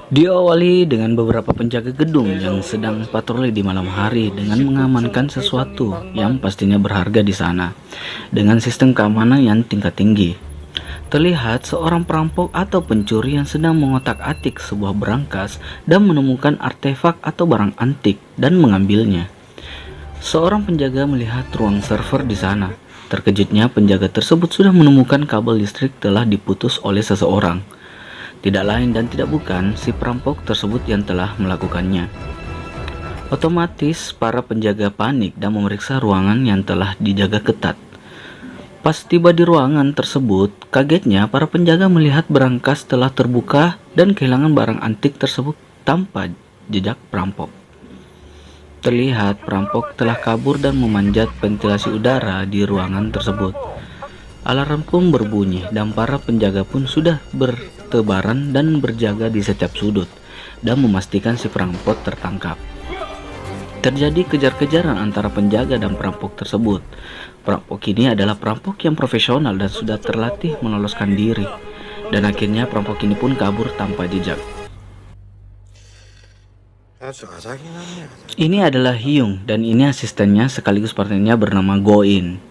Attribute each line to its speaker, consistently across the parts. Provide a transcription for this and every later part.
Speaker 1: Diawali dengan beberapa penjaga gedung yang sedang patroli di malam hari dengan mengamankan sesuatu yang pastinya berharga di sana dengan sistem keamanan yang tingkat tinggi. Terlihat seorang perampok atau pencuri yang sedang mengotak-atik sebuah berangkas dan menemukan artefak atau barang antik dan mengambilnya. Seorang penjaga melihat ruang server di sana. Terkejutnya, penjaga tersebut sudah menemukan kabel listrik telah diputus oleh seseorang. Tidak lain dan tidak bukan si perampok tersebut yang telah melakukannya. Otomatis para penjaga panik dan memeriksa ruangan yang telah dijaga ketat. Pas tiba di ruangan tersebut, kagetnya para penjaga melihat berangkas telah terbuka dan kehilangan barang antik tersebut tanpa jejak perampok. Terlihat perampok telah kabur dan memanjat ventilasi udara di ruangan tersebut. Alarm pun berbunyi dan para penjaga pun sudah bertebaran dan berjaga di setiap sudut dan memastikan si perampok tertangkap. Terjadi kejar-kejaran antara penjaga dan perampok tersebut. Perampok ini adalah perampok yang profesional dan sudah terlatih meloloskan diri. Dan akhirnya perampok ini pun kabur tanpa jejak. Ini adalah Hyung dan ini asistennya sekaligus partnernya bernama Go-in.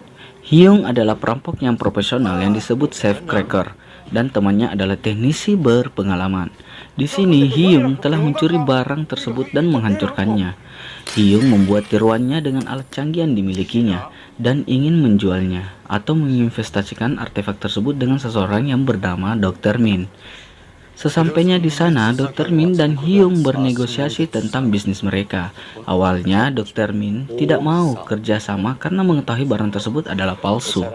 Speaker 1: Hyung adalah perampok yang profesional yang disebut safecracker dan temannya adalah teknisi berpengalaman. Di sini Hyung telah mencuri barang tersebut dan menghancurkannya. Hyung membuat tiruannya dengan alat canggih yang dimilikinya dan ingin menjualnya atau menginvestasikan artefak tersebut dengan seseorang yang bernama Dr. Min. Sesampainya di sana, Dr. Min dan Hyung bernegosiasi tentang bisnis mereka. Awalnya, Dr. Min tidak mau kerjasama karena mengetahui barang tersebut adalah palsu.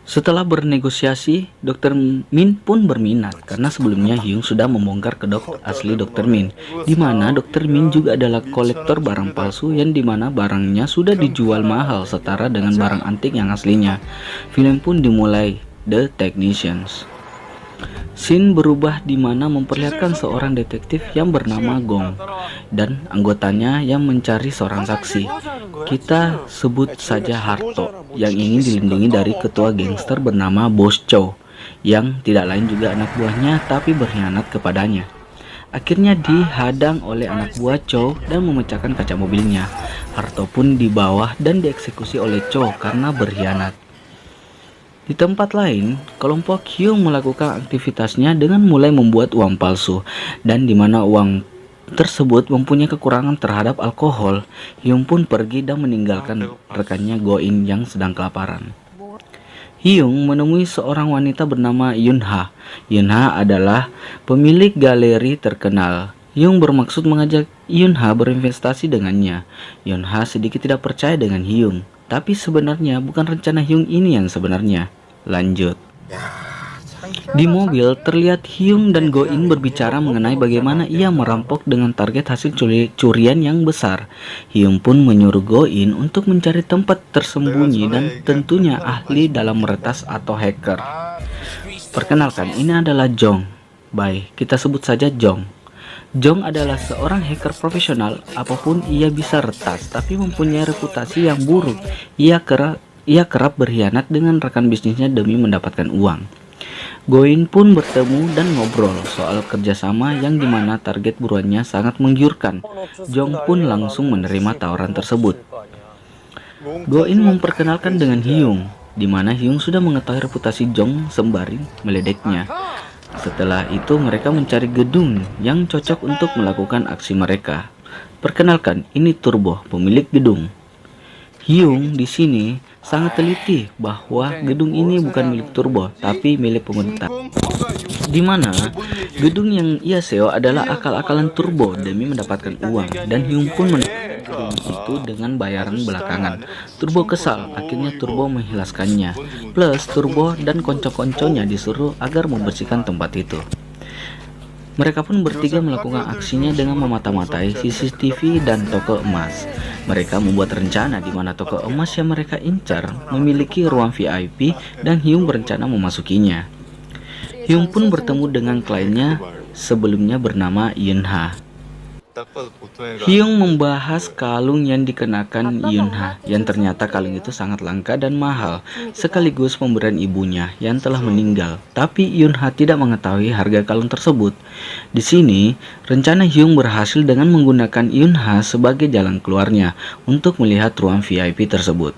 Speaker 1: Setelah bernegosiasi, Dr. Min pun berminat karena sebelumnya Hyung sudah membongkar kedok asli Dr. Min, di mana Dr. Min juga adalah kolektor barang palsu yang dimana barangnya sudah dijual mahal setara dengan barang antik yang aslinya. Film pun dimulai, The Technicians. Scene berubah di mana memperlihatkan seorang detektif yang bernama Gong dan anggotanya yang mencari seorang saksi. Kita sebut saja Harto yang ingin dilindungi dari ketua gangster bernama Boss Chow yang tidak lain juga anak buahnya tapi berkhianat kepadanya. Akhirnya dihadang oleh anak buah Chow dan memecahkan kaca mobilnya. Harto pun dibawa dan dieksekusi oleh Chow karena berkhianat. Di tempat lain, kelompok Hyung melakukan aktivitasnya dengan mulai membuat uang palsu, dan di mana uang tersebut mempunyai kekurangan terhadap alkohol, Hyung pun pergi dan meninggalkan rekannya Go-in yang sedang kelaparan. Hyung menemui seorang wanita bernama Yunha. Yunha adalah pemilik galeri terkenal. Hyung bermaksud mengajak Yunha berinvestasi dengannya. Yunha sedikit tidak percaya dengan Hyung. Tapi sebenarnya bukan rencana Hyung ini yang sebenarnya. Lanjut. Di mobil terlihat Hyung dan Go-in berbicara mengenai bagaimana ia merampok dengan target hasil curian yang besar. Hyung pun menyuruh Go-in untuk mencari tempat tersembunyi dan tentunya ahli dalam meretas atau hacker. Perkenalkan, ini adalah Jong. Baik, kita sebut saja Jong. Jong adalah seorang hacker profesional. Apapun ia bisa retas, tapi mempunyai reputasi yang buruk. Ia kerap berkhianat dengan rekan bisnisnya demi mendapatkan uang. Go-in pun bertemu dan ngobrol soal kerjasama yang dimana target buruannya sangat menggiurkan. Jong pun langsung menerima tawaran tersebut. Go-in memperkenalkan dengan Hyung, di mana Hyung sudah mengetahui reputasi Jong sembari meledeknya. Setelah itu mereka mencari gedung yang cocok untuk melakukan aksi mereka. Perkenalkan, ini Turbo, pemilik gedung. Hyung di sini sangat teliti bahwa gedung ini bukan milik Turbo, tapi milik pemerintah. Di mana gedung yang ia sewa adalah akal-akalan Turbo demi mendapatkan uang, dan Hyung pun gedung itu dengan bayaran belakangan. Turbo kesal, akhirnya Turbo menghilaskannya. Plus Turbo dan konco-konconya disuruh agar membersihkan tempat itu. Mereka pun bertiga melakukan aksinya dengan memata-matai CCTV dan toko emas. Mereka membuat rencana di mana toko emas yang mereka incar memiliki ruang VIP dan Hyung berencana memasukinya. Hyung pun bertemu dengan kliennya sebelumnya bernama Yunha. Hyung membahas kalung yang dikenakan Yunha, yang ternyata kalung itu sangat langka dan mahal, sekaligus pemberian ibunya yang telah meninggal. Tapi Yunha tidak mengetahui harga kalung tersebut. Di sini, rencana Hyung berhasil dengan menggunakan Yunha sebagai jalan keluarnya untuk melihat ruang VIP tersebut.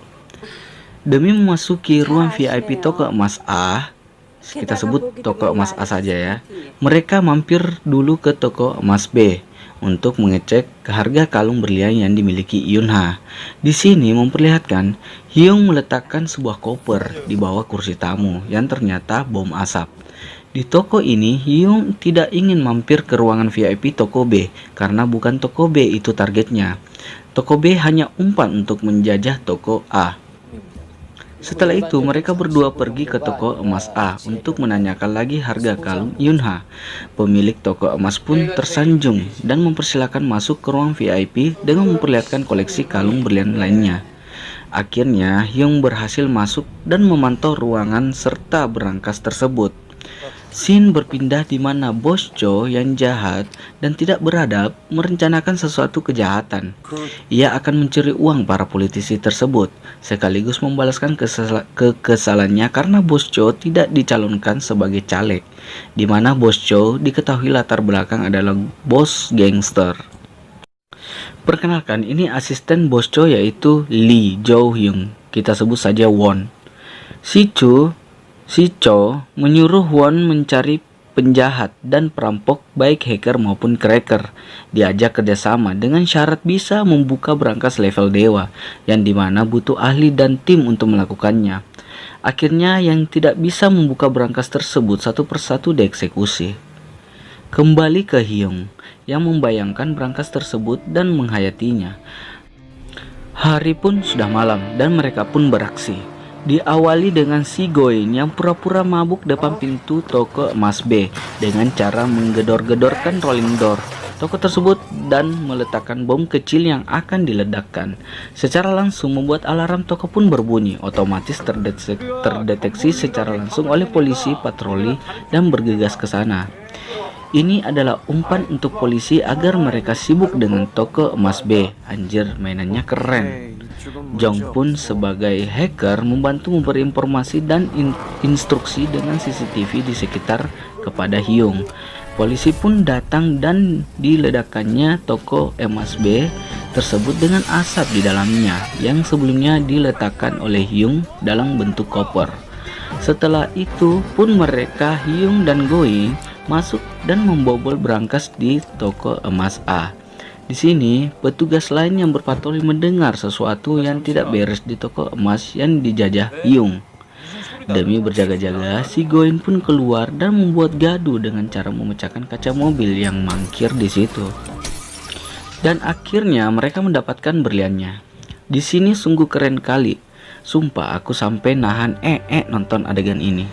Speaker 1: Demi memasuki ruang VIP toko emas A, kita sebut toko emas A saja ya, mereka mampir dulu ke toko emas B untuk mengecek harga kalung berlian yang dimiliki Yunha. Di sini memperlihatkan Hyung meletakkan sebuah koper di bawah kursi tamu yang ternyata bom asap. Di toko ini Hyung tidak ingin mampir ke ruangan VIP toko B karena bukan toko B itu targetnya. Toko B hanya umpan untuk menjajah toko A. Setelah itu mereka berdua pergi ke toko emas A untuk menanyakan lagi harga kalung Yunha. Pemilik toko emas pun tersanjung dan mempersilahkan masuk ke ruang VIP dengan memperlihatkan koleksi kalung berlian lainnya. Akhirnya Hyung berhasil masuk dan memantau ruangan serta berangkas tersebut. Scene berpindah di mana Bos Cho yang jahat dan tidak beradab merencanakan sesuatu kejahatan. Ia akan mencuri uang para politisi tersebut, sekaligus membalaskan kesalahannya karena Bos Cho tidak dicalonkan sebagai caleg, di mana Bos Cho diketahui latar belakang adalah bos gangster. Perkenalkan, ini asisten Bos Cho yaitu Lee Jo Hyung. Kita sebut saja Won. Si Cho menyuruh Won mencari penjahat dan perampok baik hacker maupun cracker. Diajak kerjasama dengan syarat bisa membuka brankas level dewa, yang dimana butuh ahli dan tim untuk melakukannya. Akhirnya yang tidak bisa membuka brankas tersebut satu persatu dieksekusi. Kembali ke Hyung yang membayangkan brankas tersebut dan menghayatinya. Hari pun sudah malam dan mereka pun beraksi. Diawali dengan si Goin yang pura-pura mabuk depan pintu toko emas B dengan cara menggedor-gedorkan rolling door toko tersebut dan meletakkan bom kecil yang akan diledakkan. Secara langsung membuat alarm toko pun berbunyi, otomatis terdeteksi secara langsung oleh polisi patroli dan bergegas ke sana. Ini adalah umpan untuk polisi agar mereka sibuk dengan toko emas B. Anjir, mainannya keren. Jong pun sebagai hacker membantu memberi informasi dan instruksi dengan CCTV di sekitar kepada Hyung. Polisi pun datang dan diledakkannya toko emas B tersebut dengan asap di dalamnya yang sebelumnya diletakkan oleh Hyung dalam bentuk koper. Setelah itu pun mereka Hyung dan Goi masuk dan membobol brankas di toko emas A. Di sini, petugas lain yang berpatroli mendengar sesuatu yang tidak beres di toko emas yang dijajah Hyung. Demi berjaga-jaga, si Goin pun keluar dan membuat gaduh dengan cara memecahkan kaca mobil yang mangkir di situ. Dan akhirnya mereka mendapatkan berliannya. Di sini sungguh keren kali. Sumpah aku sampai nahan nonton adegan ini.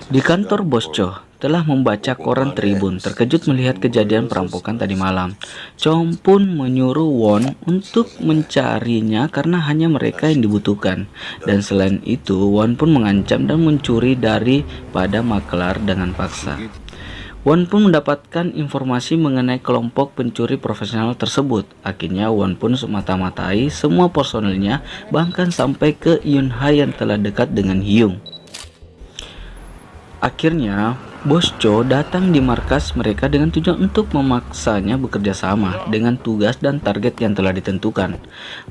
Speaker 1: Di kantor Bos Cho telah membaca koran Tribun, terkejut melihat kejadian perampokan tadi malam. Chong pun menyuruh Won untuk mencarinya karena hanya mereka yang dibutuhkan. Dan selain itu, Won pun mengancam dan mencuri daripada makelar dengan paksa. Won pun mendapatkan informasi mengenai kelompok pencuri profesional tersebut. Akhirnya Won pun semata-matai semua personelnya, bahkan sampai ke Yunha yang telah dekat dengan Hyung. Akhirnya Bos Cho datang di markas mereka dengan tujuan untuk memaksanya bekerja sama dengan tugas dan target yang telah ditentukan.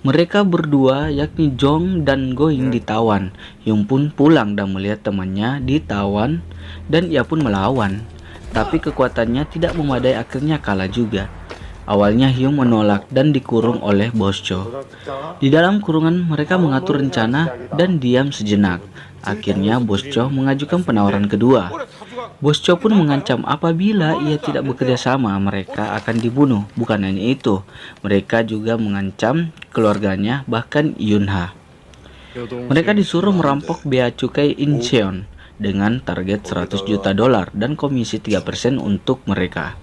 Speaker 1: Mereka berdua yakni Jong dan Going ditawan. Hyung pun pulang dan melihat temannya ditawan dan ia pun melawan. Tapi kekuatannya tidak memadai, akhirnya kalah juga. Awalnya Hyung menolak dan dikurung oleh Bos Cho. Di dalam kurungan mereka mengatur rencana dan diam sejenak. Akhirnya Bos Cho mengajukan penawaran kedua. Bos Cho pun mengancam apabila ia tidak bekerja sama mereka akan dibunuh. Bukan hanya itu, mereka juga mengancam keluarganya, bahkan Yunha. Mereka disuruh merampok bea cukai Incheon dengan target 100 juta dolar dan komisi 3% untuk mereka.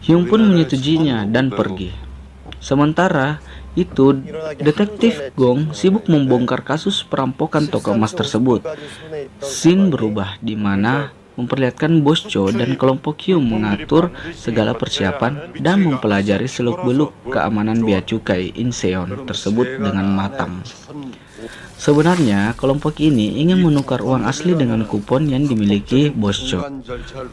Speaker 1: Hyung pun menyetujuinya dan pergi. Sementara itu, detektif Gong sibuk membongkar kasus perampokan toko emas tersebut. Scene berubah di mana memperlihatkan Bos Cho dan kelompok Hyung mengatur segala persiapan dan mempelajari seluk-beluk keamanan bea cukai Incheon tersebut dengan matang. Sebenarnya, kelompok ini ingin menukar uang asli dengan kupon yang dimiliki Bos Cho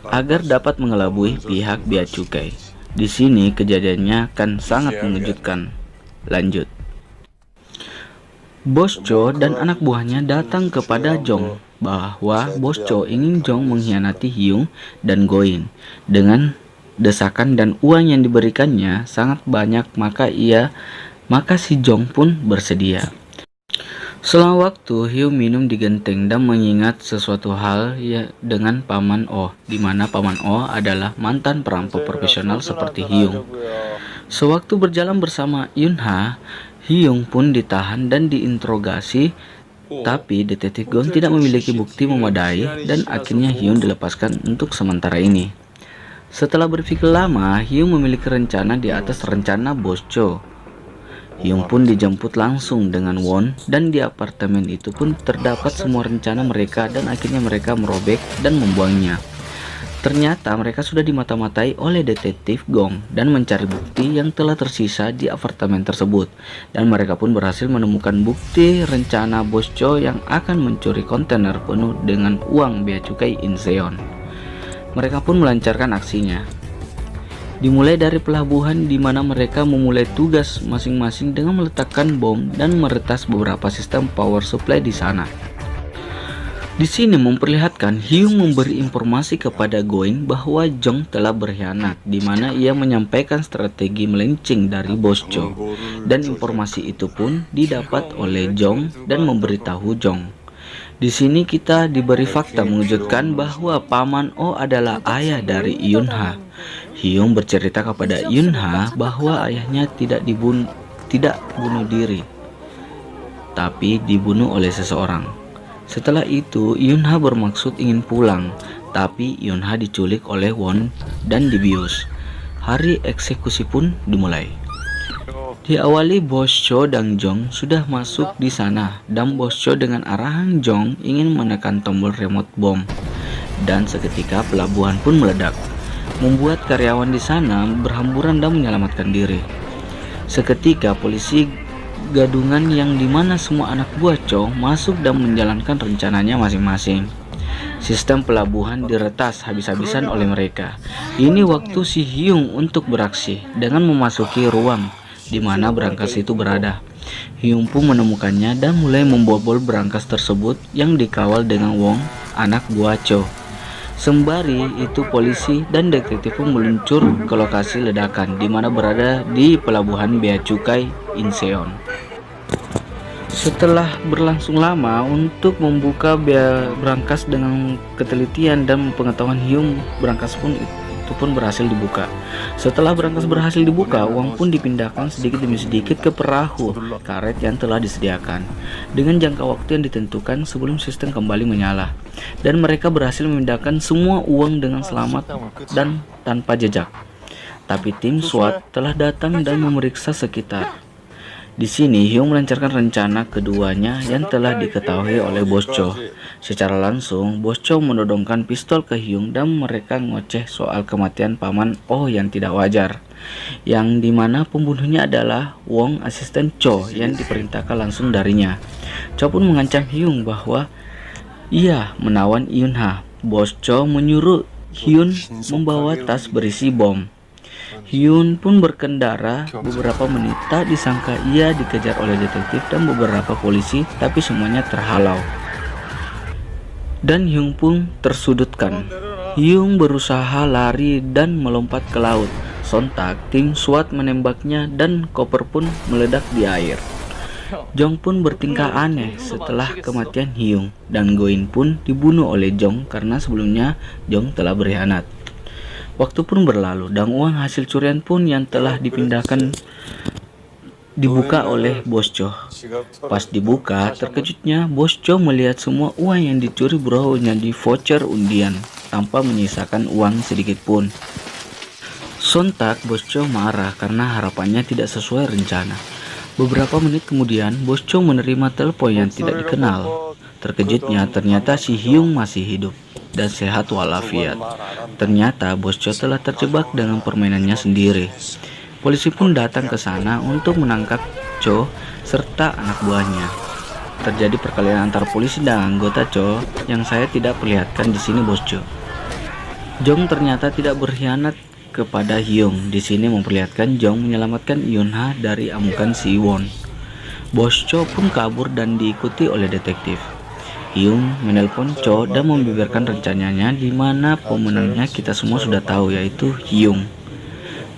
Speaker 1: agar dapat mengelabui pihak bea cukai. Di sini kejadiannya kan sangat mengejutkan. Lanjut. Bos Cho dan anak buahnya datang kepada Jong bahwa Bos Cho ingin Jong mengkhianati Hyung dan Go-in. Dengan desakan dan uang yang diberikannya sangat banyak, maka si Jong pun bersedia. Selang waktu, Hyung minum di genteng dan mengingat sesuatu hal dengan Paman Oh, di mana Paman Oh adalah mantan perampok profesional seperti Hyung. Sewaktu berjalan bersama Yun-ha, Hyung pun ditahan dan diinterogasi, tapi detektif Gong tidak memiliki bukti memadai dan akhirnya Hyung dilepaskan untuk sementara ini. Setelah berpikir lama, Hyung memiliki rencana di atas rencana Bos Cho. Hyung pun dijemput langsung dengan Won, dan di apartemen itu pun terdapat semua rencana mereka dan akhirnya mereka merobek dan membuangnya. Ternyata mereka sudah dimata-matai oleh detektif Gong dan mencari bukti yang telah tersisa di apartemen tersebut, dan mereka pun berhasil menemukan bukti rencana Bos Cho yang akan mencuri kontainer penuh dengan uang bea cukai Incheon. Mereka pun melancarkan aksinya. Dimulai dari pelabuhan di mana mereka memulai tugas masing-masing dengan meletakkan bom dan meretas beberapa sistem power supply di sana. Di sini memperlihatkan Hyung memberi informasi kepada Go-in bahwa Jong telah berkhianat, di mana ia menyampaikan strategi melenceng dari Bos Cho, dan informasi itu pun didapat oleh Jong dan memberitahu Jong. Di sini kita diberi fakta mengejutkan bahwa Paman Oh adalah ayah dari Yun-ha. Hyung bercerita kepada Yun-ha bahwa ayahnya tidak bunuh diri, tapi dibunuh oleh seseorang. Setelah itu, Yun-ha bermaksud ingin pulang, tapi Yun-ha diculik oleh Won dan dibius. Hari eksekusi pun dimulai. Diawali Bos Cho dan Jong sudah masuk di sana, dan Bos Cho dengan arahan Jong ingin menekan tombol remote bom, dan seketika pelabuhan pun meledak, membuat karyawan di sana berhamburan dan menyelamatkan diri. Seketika polisi gadungan yang dimana semua anak buah Cho masuk dan menjalankan rencananya masing-masing. Sistem pelabuhan diretas habis-habisan oleh mereka. Ini waktu si Hyung untuk beraksi dengan memasuki ruang di mana berangkas itu berada. Hyung pun menemukannya dan mulai membobol berangkas tersebut yang dikawal dengan Wong, anak buah Cho. Sembari itu polisi dan detektif pun meluncur ke lokasi ledakan di mana berada di pelabuhan bea cukai Incheon. Setelah berlangsung lama untuk membuka berangkas dengan ketelitian dan pengetahuan Hyung, berangkas pun itu pun berhasil dibuka. Setelah berangkas berhasil dibuka, uang pun dipindahkan sedikit demi sedikit ke perahu karet yang telah disediakan dengan jangka waktu yang ditentukan sebelum sistem kembali menyala, dan mereka berhasil memindahkan semua uang dengan selamat dan tanpa jejak. Tapi tim SWAT telah datang dan memeriksa sekitar. Di sini Hyung melancarkan rencana keduanya yang telah diketahui oleh Bos Cho. Secara langsung, Bos Cho menodongkan pistol ke Hyung dan mereka ngoceh soal kematian Paman Oh yang tidak wajar, yang dimana pembunuhnya adalah Wong, asisten Cho yang diperintahkan langsung darinya. Cho pun mengancam Hyung bahwa ia menawan Yun-ha. Bos Cho menyuruh Hyun membawa tas berisi bom. Hyun pun berkendara beberapa menit, tak disangka ia dikejar oleh detektif dan beberapa polisi, tapi semuanya terhalau. Dan Hyun pun tersudutkan. Hyun berusaha lari dan melompat ke laut. Sontak tim SWAT menembaknya dan koper pun meledak di air. Jong pun bertingkah aneh setelah kematian Hyun, dan Go-in pun dibunuh oleh Jong karena sebelumnya Jong telah berkhianat. Waktu pun berlalu dan uang hasil curian pun yang telah dipindahkan dibuka oleh Bos Cho. Pas dibuka, terkejutnya Bos Cho melihat semua uang yang dicuri berawal di voucher undian tanpa menyisakan uang sedikit pun. Sontak Bos Cho marah karena harapannya tidak sesuai rencana. Beberapa menit kemudian Bos Cho menerima telepon yang tidak dikenal. Terkejutnya ternyata si Hyung masih hidup. dan sehat walafiat. Ternyata Bos Cho telah terjebak dengan permainannya sendiri. Polisi pun datang ke sana untuk menangkap Cho serta anak buahnya. Terjadi perkelahian antara polisi dan anggota Cho yang saya tidak perlihatkan di sini, Bos Cho. Jong ternyata tidak berkhianat kepada Hyung. Di sini memperlihatkan Jong menyelamatkan Yun-ha dari amukan si Won. Bos Cho pun kabur dan diikuti oleh detektif. Hyung menelpon Cho dan membeberkan rencananya, di mana pemenangnya kita semua sudah tahu, yaitu Hyung.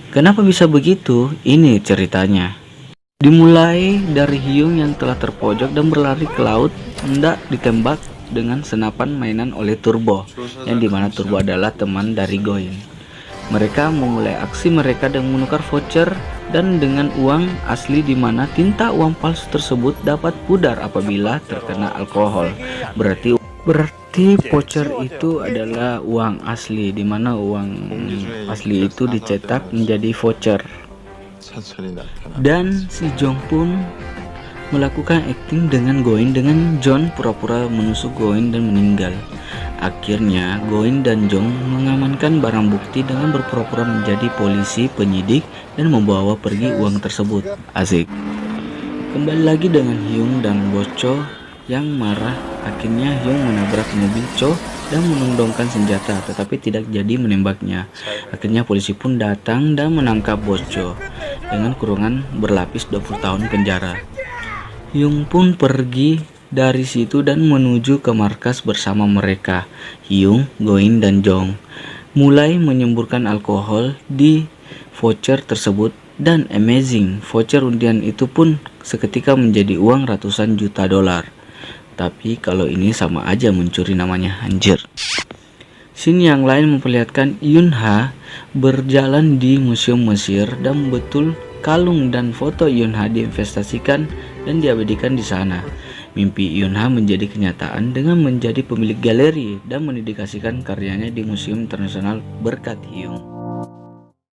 Speaker 1: Kenapa bisa begitu? Ini ceritanya. Dimulai dari Hyung yang telah terpojok dan berlari ke laut, hendak ditembak dengan senapan mainan oleh Turbo, yang dimana Turbo adalah teman dari Goin. Mereka memulai aksi mereka dengan menukar voucher dan dengan uang asli, di mana tinta uang palsu tersebut dapat pudar apabila terkena alkohol. Berarti voucher itu adalah uang asli, di mana uang asli itu dicetak menjadi voucher. Dan si Jong pun melakukan acting dengan Goin dengan John pura-pura menusuk Goin dan meninggal. Akhirnya Goin dan Jong mengamankan barang bukti dengan berpura-pura menjadi polisi penyidik dan membawa pergi uang tersebut. Asik. Kembali lagi dengan Hyung dan Bos Cho yang marah. Akhirnya Hyung menabrak mobil Cho dan menodongkan senjata, tetapi tidak jadi menembaknya. Akhirnya polisi pun datang dan menangkap Bos Cho dengan kurungan berlapis 20 tahun penjara. Hyung pun pergi dari situ dan menuju ke markas bersama mereka. Hyung, Goin, dan Jong mulai menyemburkan alkohol di voucher tersebut, dan amazing, voucher undian itu pun seketika menjadi uang ratusan juta dolar. Tapi kalau ini sama aja mencuri namanya, anjir. Scene yang lain memperlihatkan Yun-ha berjalan di museum Mesir, dan betul kalung dan foto Yun-ha diinvestasikan dan diabadikan di sana. Mimpi Yun-ha menjadi kenyataan dengan menjadi pemilik galeri dan mendedikasikan karyanya di Museum Internasional berkat Hyung.